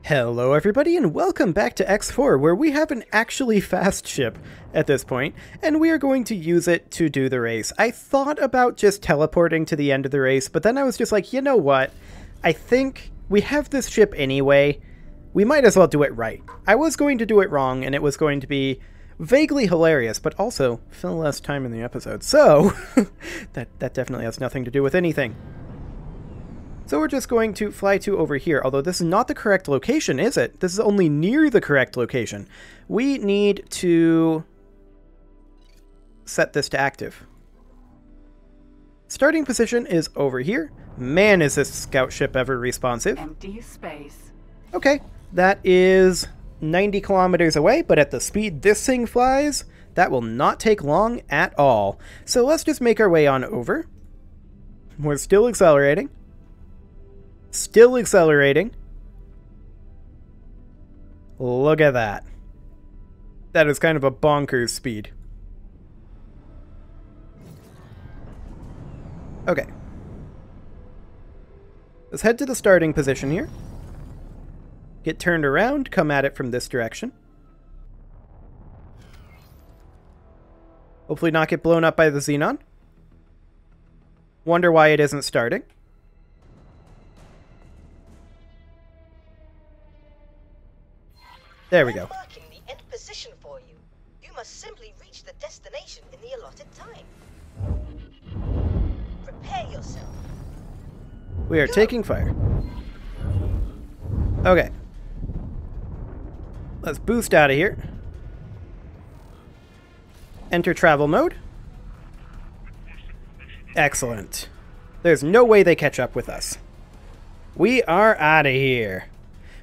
Hello everybody and welcome back to X4, where we have an actually fast ship at this point, and we are going to use it to do the race. I thought about just teleporting to the end of the race, but then I was just like, you know what? I think we have this ship anyway. We might as well do it right. I was going to do it wrong, and it was going to be vaguely hilarious, but also fill less time in the episode. So, that definitely has nothing to do with anything. So we're just going to fly to over here, although this is not the correct location, is it? This is only near the correct location. We need to set this to active. Starting position is over here. Man, is this scout ship ever responsive. Empty space. Okay, that is 90 kilometers away, but at the speed this thing flies, that will not take long at all. So let's just make our way on over. We're still accelerating. Still accelerating. Look at that. That is kind of a bonkers speed. Okay. Let's head to the starting position here. Get turned around, come at it from this direction. Hopefully not get blown up by the Xenon. Wonder why it isn't starting. There we go. Marking the end position for you. You must simply reach the destination in the allotted time. Prepare yourself. We are taking fire. Okay. Let's boost out of here. Enter travel mode. Excellent. There's no way they catch up with us. We are out of here.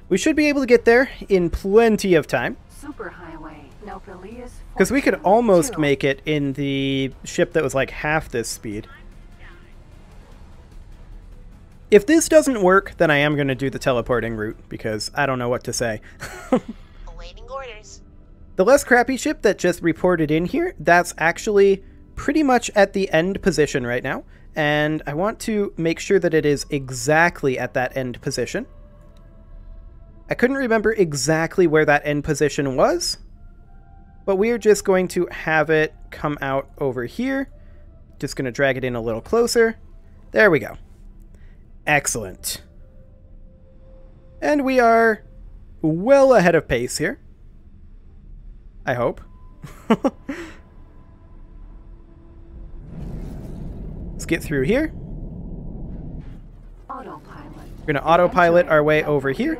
We should be able to get there in plenty of time. Superhighway. Nopelius. Because we could almost make it in the ship that was like half this speed. If this doesn't work, then I am going to do the teleporting route, because I don't know what to say. Awaiting orders. The less crappy ship that just reported in here, that's actually pretty much at the end position right now. And I want to make sure that it is exactly at that end position. I couldn't remember exactly where that end position was, but we are just going to have it come out over here. Just going to drag it in a little closer. There we go. Excellent. And we are well ahead of pace here. I hope. Let's get through here. Autopilot. We're going to autopilot our way over here.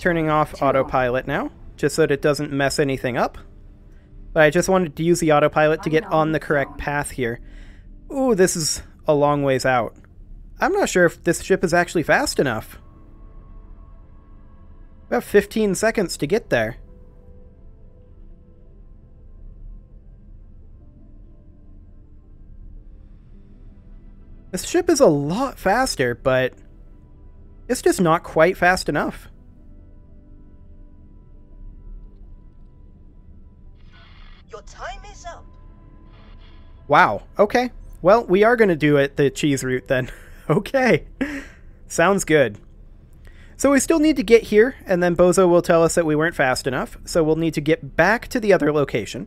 Turning off autopilot now, just so that it doesn't mess anything up. But I just wanted to use the autopilot to get on the correct path here. Ooh, this is a long ways out. I'm not sure if this ship is actually fast enough. We have 15 seconds to get there. This ship is a lot faster, but it's just not quite fast enough. Your time is up. Wow, okay. Well, we are going to do it the cheese route then. Okay. Sounds good. So we still need to get here, and then Bozo will tell us that we weren't fast enough, so we'll need to get back to the other location.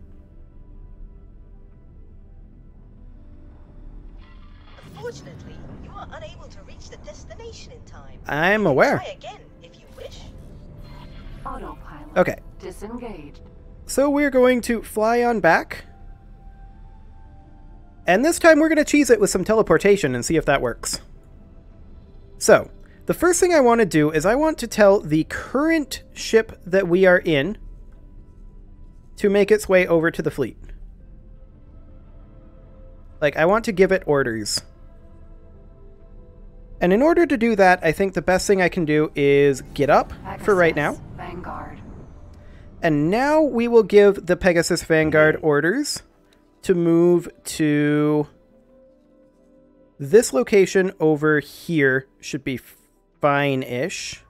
Unfortunately, you are unable to reach the destination in time. I'm aware. Try again if you wish. Autopilot. Okay. Disengaged. So we're going to fly on back. And this time we're going to cheese it with some teleportation and see if that works. So, the first thing I want to do is I want to tell the current ship that we are in to make its way over to the fleet. Like, I want to give it orders. And in order to do that, I think the best thing I can do is get up for right now. Vanguard. And now we will give the Pegasus Vanguard orders to move to this location over here. Should be fine-ish.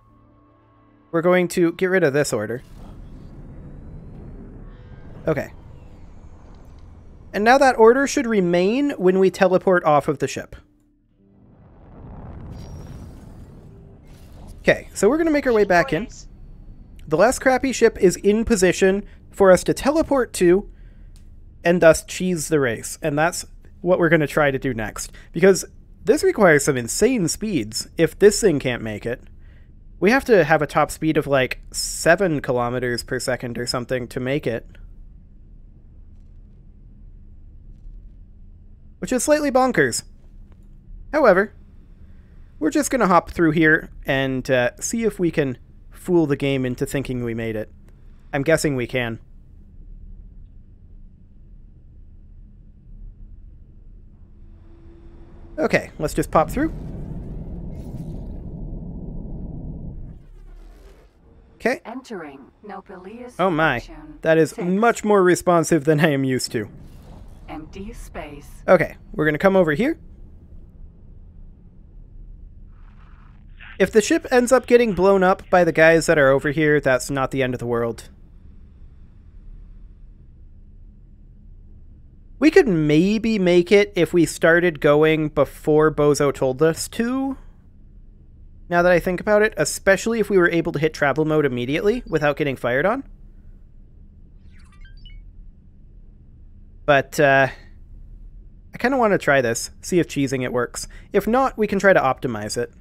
We're going to get rid of this order. Okay. And now that order should remain when we teleport off of the ship. Okay, so we're going to make our way back in. The less crappy ship is in position for us to teleport to and thus cheese the race. And that's what we're going to try to do next. Because this requires some insane speeds if this thing can't make it. We have to have a top speed of like 7 kilometers per second or something to make it. Which is slightly bonkers. However, we're just going to hop through here and see if we can fool the game into thinking we made it. I'm guessing we can. Okay, let's just pop through. Okay. Entering Nobilius. Oh my. Fortune. That is 6. much more responsive than I am used to. Empty space. Okay, we're going to come over here. If the ship ends up getting blown up by the guys that are over here, that's not the end of the world. We could maybe make it if we started going before Bozo told us to. Now that I think about it, especially if we were able to hit travel mode immediately without getting fired on. But, I kind of want to try this, see if cheesing it works. If not, we can try to optimize it.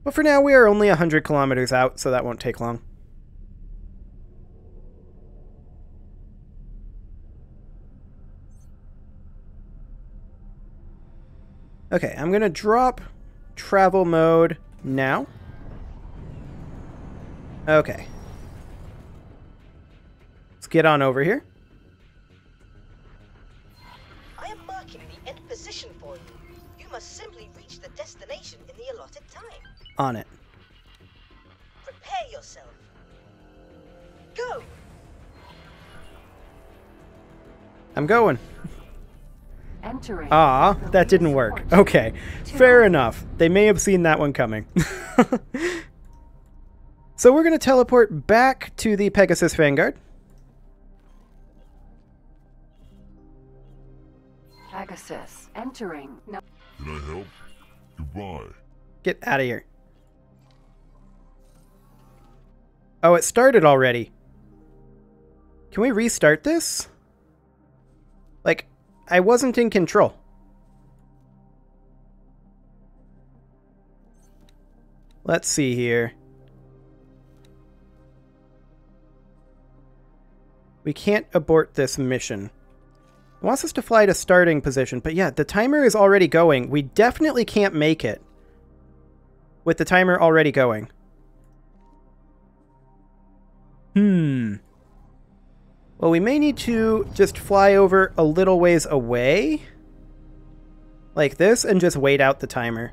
But for now, we are only 100 kilometers out, so that won't take long. Okay, I'm going to drop travel mode now. Okay. Let's get on over here. I am marking the end position for you. You must simply reach the destination in the allotted time. On it. Prepare yourself. Go! I'm going. Entering. Ah, that didn't Nobilius work. Fortune. Okay, 2. fair enough. They may have seen that one coming. So we're going to teleport back to the Pegasus Vanguard. Pegasus. Entering. No. Can I help? Goodbye. Get out of here. Oh, it started already. Can we restart this? Like, I wasn't in control. Let's see here. We can't abort this mission. It wants us to fly to starting position, but yeah, the timer is already going. We definitely can't make it with the timer already going. Well, we may need to just fly over a little ways away, like this, and just wait out the timer.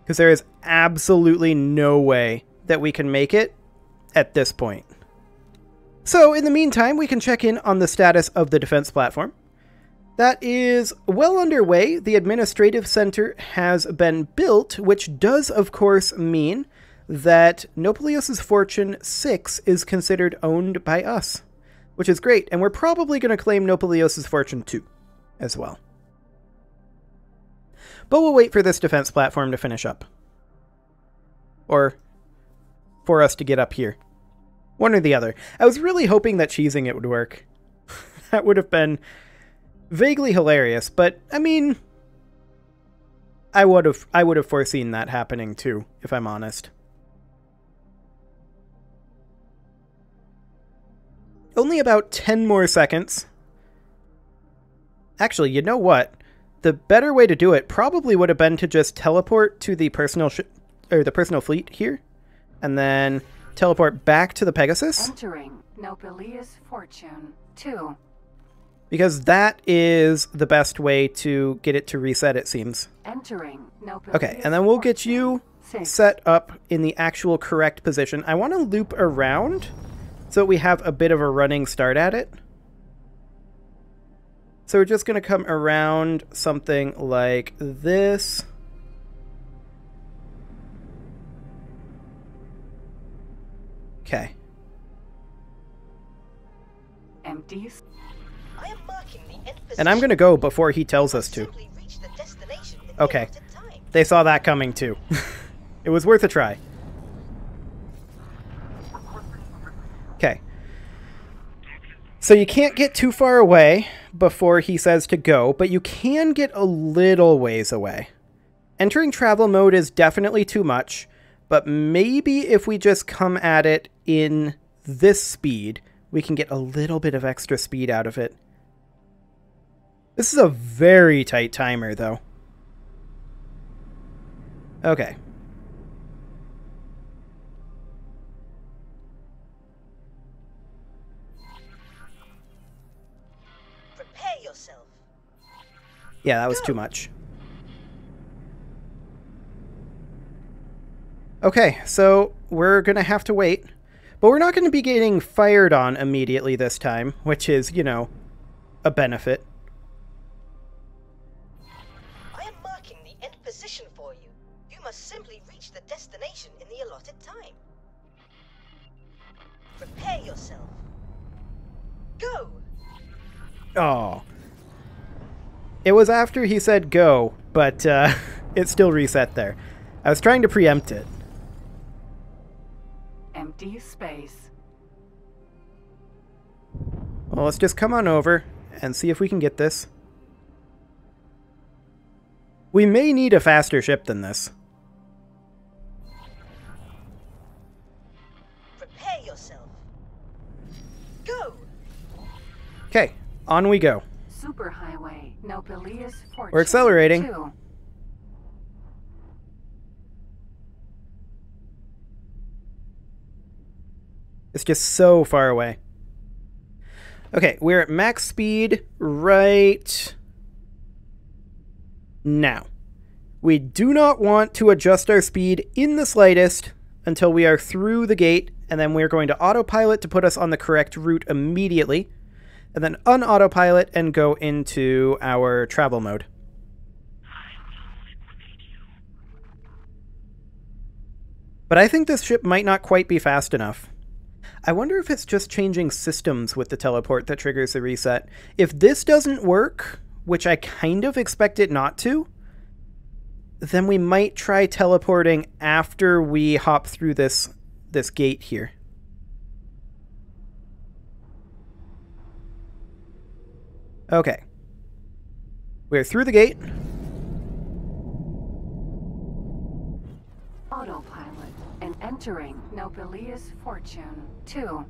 Because there is absolutely no way that we can make it at this point. So, in the meantime, we can check in on the status of the defense platform. That is well underway. The administrative center has been built, which does, of course, mean that Nobilius Fortune 6 is considered owned by us, which is great, and we're probably going to claim Nobilius Fortune 2 as well. But we'll wait for this defense platform to finish up. Or for us to get up here. One or the other. I was really hoping that cheesing it would work. That would have been vaguely hilarious, but I mean, I would have foreseen that happening too, if I'm honest. Only about 10 more seconds. Actually, you know what? The better way to do it probably would have been to just teleport to the personal fleet here, and then teleport back to the Pegasus. Entering Nobilius Fortune 2. Because that is the best way to get it to reset, it seems. Entering Nobilius. Okay, and then we'll get you 6. set up in the actual correct position. I want to loop around so we have a bit of a running start at it. So we're just going to come around something like this. Okay. Empty. I am marking the end position. And I'm going to go before he tells us to. Simply reach the destination in the Okay. allotted time. They saw that coming too. It was worth a try. Okay. So you can't get too far away before he says to go, but you can get a little ways away. Entering travel mode is definitely too much, but maybe if we just come at it in this speed, we can get a little bit of extra speed out of it. This is a very tight timer, though. Okay. Prepare yourself. Yeah, that was too much. Okay, so we're gonna have to wait. But we're not going to be getting fired on immediately this time, which is, you know, a benefit. I am marking the end position for you. You must simply reach the destination in the allotted time. Prepare yourself. Go! Oh. It was after he said go, but it still reset there. I was trying to preempt it. Empty space. Well, let's just come on over and see if we can get this. We may need a faster ship than this. Prepare yourself. Go! Okay, on we go. Superhighway. Nopelius Fortune. We're accelerating. 2. It's just so far away. Okay, we're at max speed right now. We do not want to adjust our speed in the slightest until we are through the gate, and then we're going to autopilot to put us on the correct route immediately, and then unautopilot and go into our travel mode. But I think this ship might not quite be fast enough. I wonder if it's just changing systems with the teleport that triggers the reset. If this doesn't work, which I kind of expect it not to, then we might try teleporting after we hop through this gate here. Okay. We're through the gate. Autopilot. And entering Nopelius Fortune. 2.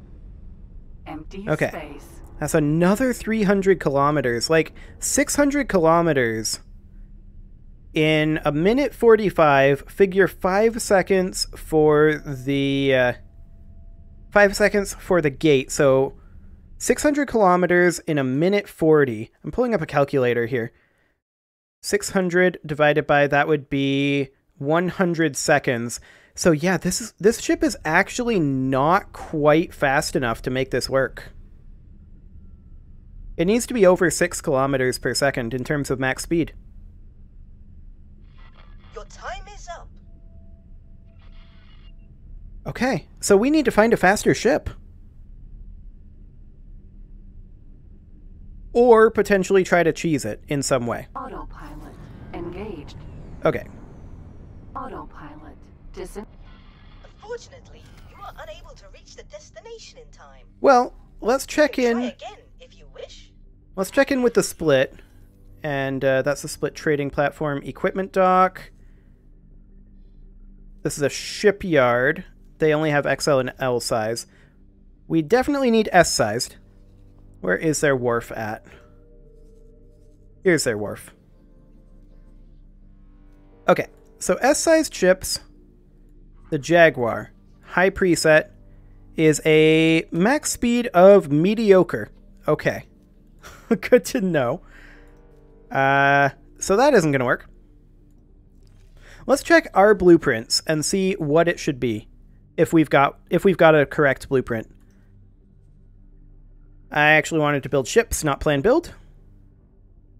Empty Okay. space. That's another 300 kilometers. Like, 600 kilometers in a minute 45. Figure 5 seconds for the... 5 seconds for the gate. So, 600 kilometers in a minute 40. I'm pulling up a calculator here. 600 divided by, that would be 100 seconds. So yeah, this ship is actually not quite fast enough to make this work. It needs to be over 6 kilometers per second in terms of max speed. Your time is up. Okay, so we need to find a faster ship. Or potentially try to cheese it in some way. Autopilot. Engaged. Okay. Autopilot. Unfortunately, you are unable to reach the destination in time. Well, let's check Try in. again if you wish. Let's check in with the split. And that's the split trading platform equipment dock. This is a shipyard. They only have XL and L size. We definitely need S sized. Where is their wharf at? Here's their wharf. Okay, so S-sized ships, the Jaguar, high preset, is a max speed of mediocre. Okay, good to know. So that isn't going to work. Let's check our blueprints and see what it should be if we've got a correct blueprint. I actually wanted to build ships, not plan build.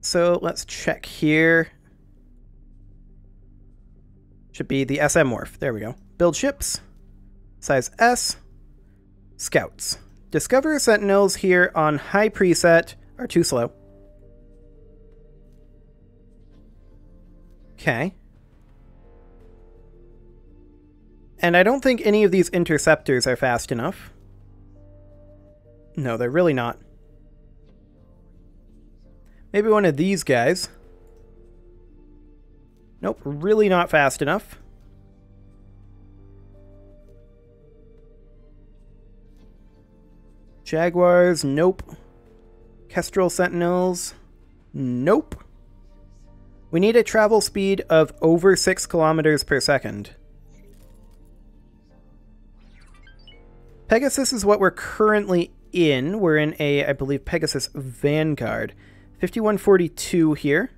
So let's check here. Should be the SM wharf. There we go. Build ships. Size S. Scouts. Discover sentinels here on high preset are too slow. Okay. And I don't think any of these interceptors are fast enough. No, they're really not. Maybe one of these guys. Nope, really not fast enough. Jaguars, nope. Kestrel Sentinels, nope. We need a travel speed of over 6 kilometers per second. Pegasus is what we're currently in. We're in a, I believe, Pegasus Vanguard. 5142 here.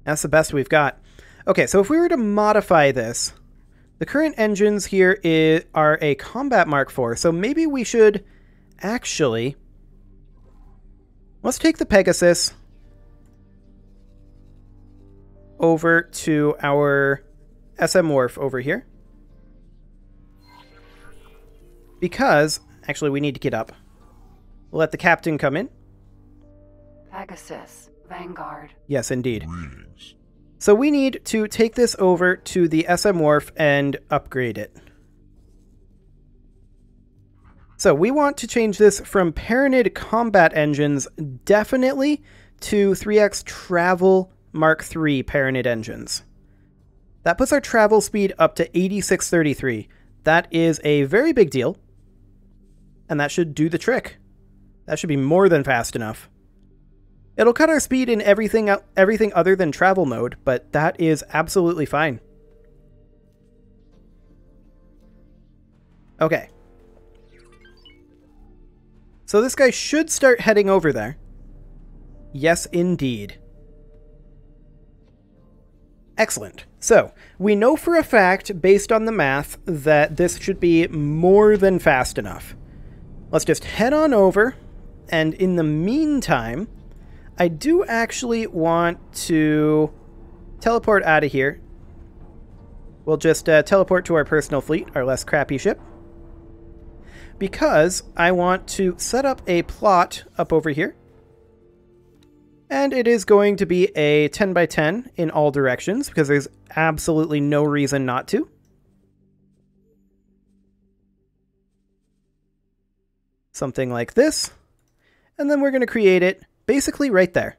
That's the best we've got. Okay, so if we were to modify this, the current engines here are a Combat Mark IV, so maybe we should actually... Let's take the Pegasus over to our SM Wharf over here. Because, actually we need to get up. We'll let the captain come in. Pegasus, Vanguard. Yes, indeed. Greetings. So we need to take this over to the SM Wharf and upgrade it. So we want to change this from Paranid combat engines definitely to 3X Travel Mark III Paranid engines. That puts our travel speed up to 8633. That is a very big deal. And that should do the trick. That should be more than fast enough. It'll cut our speed in everything other than travel mode, but that is absolutely fine. Okay. So this guy should start heading over there. Yes, indeed. Excellent. So, we know for a fact, based on the math, that this should be more than fast enough. Let's just head on over, and in the meantime, I do actually want to teleport out of here. We'll just teleport to our personal fleet, our less crappy ship. Because I want to set up a plot up over here. And it is going to be a 10 by 10 in all directions, because there's absolutely no reason not to. Something like this. And then we're going to create it basically right there.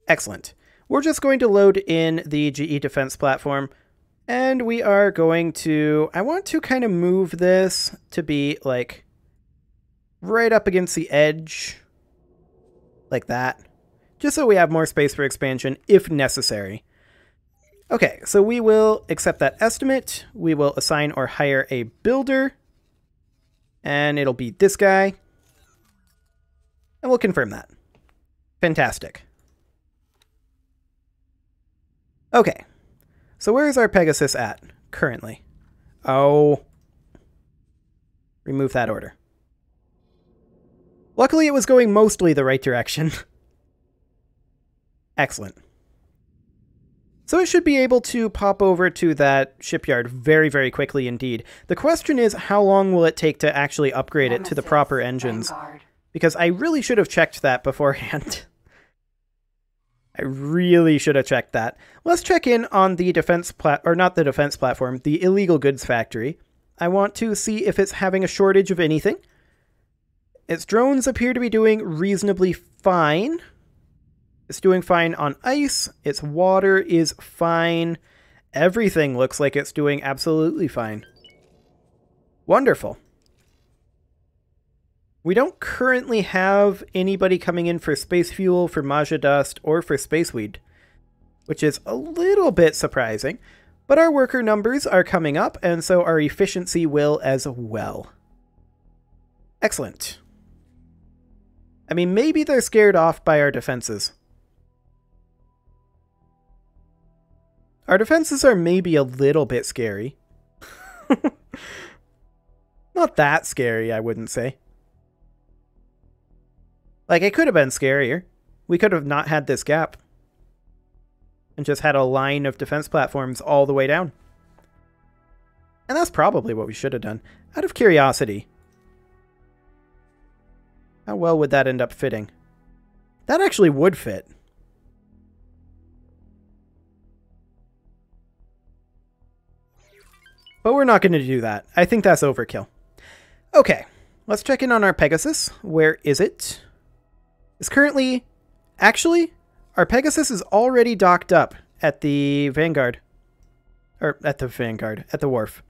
Excellent. We're just going to load in the GE Defense platform. And we are going to... I want to kind of move this to be like right up against the edge. Like that. Just so we have more space for expansion if necessary. Okay, so we will accept that estimate. We will assign or hire a builder. And it'll be this guy. And we'll confirm that. Fantastic. Okay. So where is our Pegasus at currently? Oh. Remove that order. Luckily it was going mostly the right direction. Excellent. So it should be able to pop over to that shipyard very, very quickly indeed. The question is, how long will it take to actually upgrade it to the proper engines? Vanguard. Because I really should have checked that beforehand. I really should have checked that. Let's check in on the defense platform, the illegal goods factory. I want to see if it's having a shortage of anything. Its drones appear to be doing reasonably fine. It's doing fine on ice. Its water is fine. Everything looks like it's doing absolutely fine. Wonderful. We don't currently have anybody coming in for space fuel, for Maja Dust, or for Spaceweed, which is a little bit surprising, but our worker numbers are coming up, and so our efficiency will as well. Excellent. I mean, maybe they're scared off by our defenses. Our defenses are maybe a little bit scary. Not that scary, I wouldn't say. Like, it could have been scarier. We could have not had this gap. And just had a line of defense platforms all the way down. And that's probably what we should have done. Out of curiosity, how well would that end up fitting? That actually would fit. But we're not going to do that. I think that's overkill. Okay, let's check in on our Pegasus. Where is it? It's currently... Actually, our Pegasus is already docked up at the Vanguard. Or, at the Vanguard. At the wharf.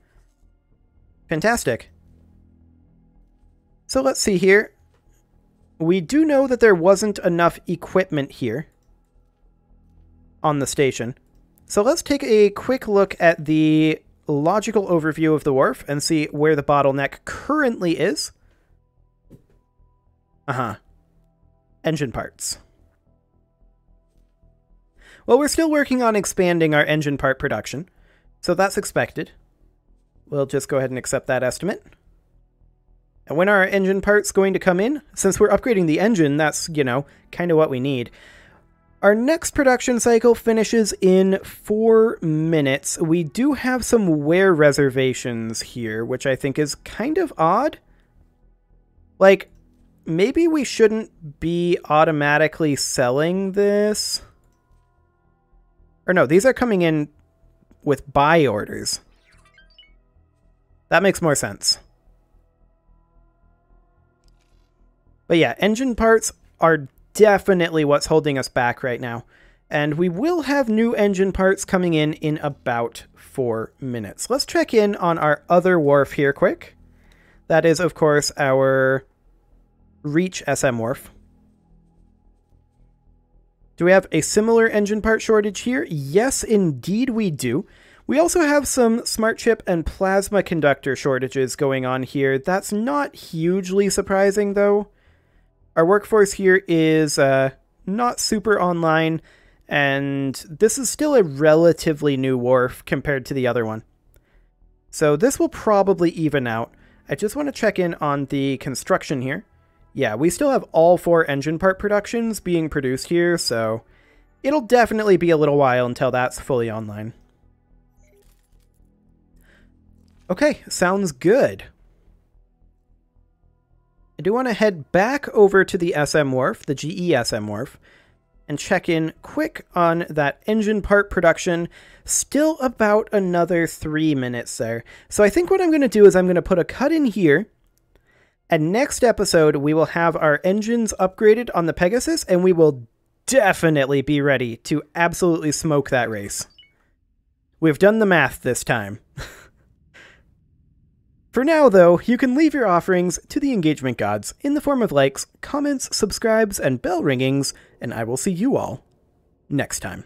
Fantastic. So let's see here. We do know that there wasn't enough equipment here on the station. So let's take a quick look at the logical overview of the wharf and see where the bottleneck currently is. Engine parts. Well, we're still working on expanding our engine part production, so that's expected. We'll just go ahead and accept that estimate. And when are our engine parts going to come in? Since we're upgrading the engine, that's, you know, kind of what we need. Our next production cycle finishes in 4 minutes. We do have some wear reservations here, which I think is kind of odd. Like, maybe we shouldn't be automatically selling this. Or no, these are coming in with buy orders. That makes more sense. But yeah, engine parts are definitely what's holding us back right now. And we will have new engine parts coming in about 4 minutes. Let's check in on our other wharf here quick. That is, of course, our Reach SM wharf. Do we have a similar engine part shortage here? Yes, indeed we do. We also have some smart chip and plasma conductor shortages going on here. That's not hugely surprising, though. Our workforce here is not super online, and this is still a relatively new wharf compared to the other one. So this will probably even out. I just want to check in on the construction here. Yeah, we still have all 4 engine part productions being produced here, so it'll definitely be a little while until that's fully online. Okay, sounds good. I do want to head back over to the SM Wharf, the GE SM Wharf, and check in quick on that engine part production. Still about another 3 minutes there. So I think what I'm going to do is I'm going to put a cut in here. And next episode, we will have our engines upgraded on the Pegasus, and we will definitely be ready to absolutely smoke that race. We've done the math this time. For now, though, you can leave your offerings to the engagement gods in the form of likes, comments, subscribes, and bell ringings, and I will see you all next time.